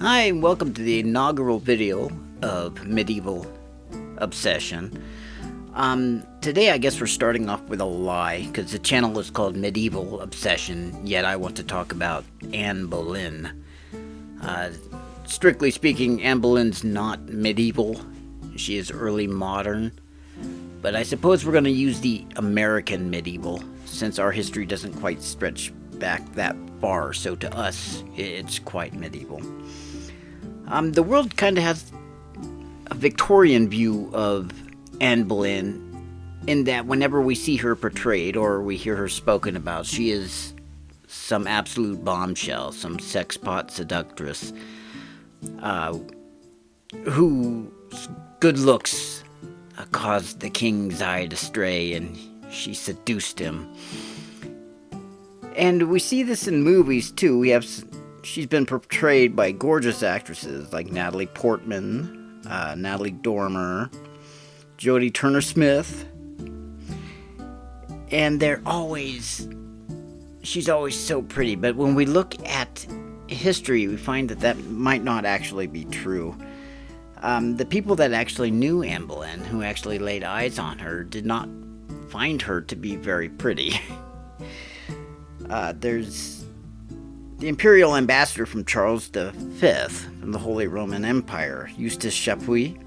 Hi, and welcome to the inaugural video of Medieval Obsession. Today I guess we're starting off with a lie, because the channel is called Medieval Obsession, yet I want to talk about Anne Boleyn. Strictly speaking, Anne Boleyn's not medieval. She is early modern. But I suppose we're going to use the American medieval, since our history doesn't quite stretch back that far, so to us, it's quite medieval. The world kind of has a Victorian view of Anne Boleyn, in that whenever we see her portrayed or we hear her spoken about, she is some absolute bombshell, some sexpot seductress, whose good looks caused the king's eye to stray, and she seduced him. And we see this in movies too. She's been portrayed by gorgeous actresses like Natalie Portman, Natalie Dormer, Jodie Turner-Smith, and she's always so pretty. But when we look at history, we find that might not actually be true. The people that actually knew Anne Boleyn, who actually laid eyes on her, did not find her to be very pretty. There's the imperial ambassador from Charles V from the Holy Roman Empire, Eustace Chapuis,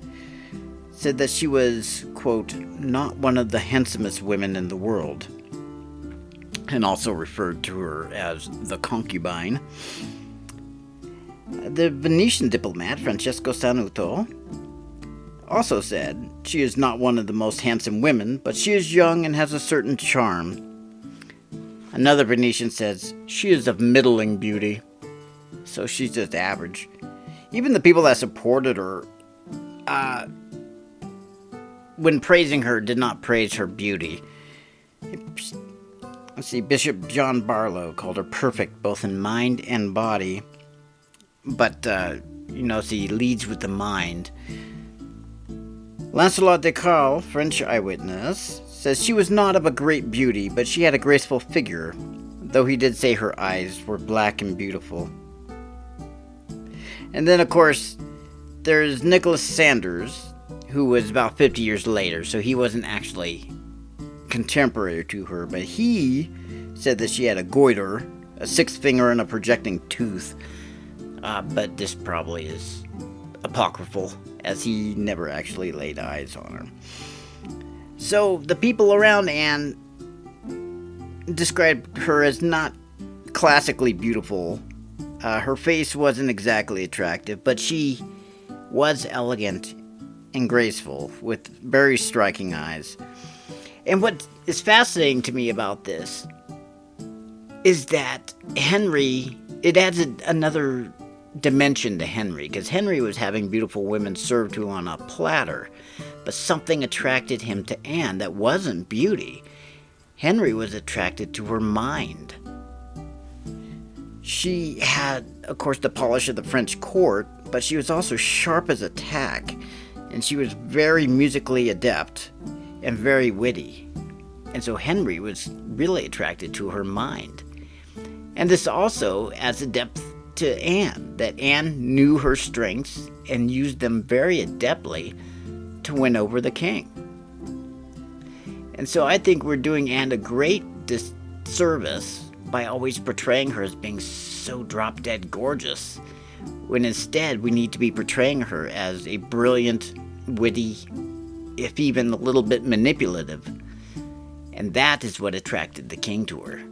said that she was, quote, not one of the handsomest women in the world, and also referred to her as the concubine. The Venetian diplomat, Francesco Sanuto, also said, she is not one of the most handsome women, but she is young and has a certain charm. Another Venetian says, she is of middling beauty, so she's just average. Even the people that supported her, when praising her, did not praise her beauty. Let's see, Bishop John Barlow called her perfect, both in mind and body. But, she leads with the mind. Lancelot Descartes, French eyewitness, says she was not of a great beauty, but she had a graceful figure, though he did say her eyes were black and beautiful. And then, of course, there's Nicholas Sanders, who was about 50 years later, so he wasn't actually contemporary to her, but he said that she had a goiter, a sixth finger, and a projecting tooth. But this probably is apocryphal, as he never actually laid eyes on her. So the people around Anne described her as not classically beautiful. Her face wasn't exactly attractive, but she was elegant and graceful, with very striking eyes. And what is fascinating to me about this is that it adds another dimension to Henry, because Henry was having beautiful women served to him on a platter, but something attracted him to Anne that wasn't beauty. Henry was attracted to her mind. She had, of course, the polish of the French court, but she was also sharp as a tack, and she was very musically adept and very witty. And so Henry was really attracted to her mind. And this also adds a depth to Anne, that Anne knew her strengths and used them very adeptly to win over the king. And so I think we're doing Anne a great disservice by always portraying her as being so drop-dead gorgeous, when instead we need to be portraying her as a brilliant, witty, if even a little bit manipulative. And that is what attracted the king to her.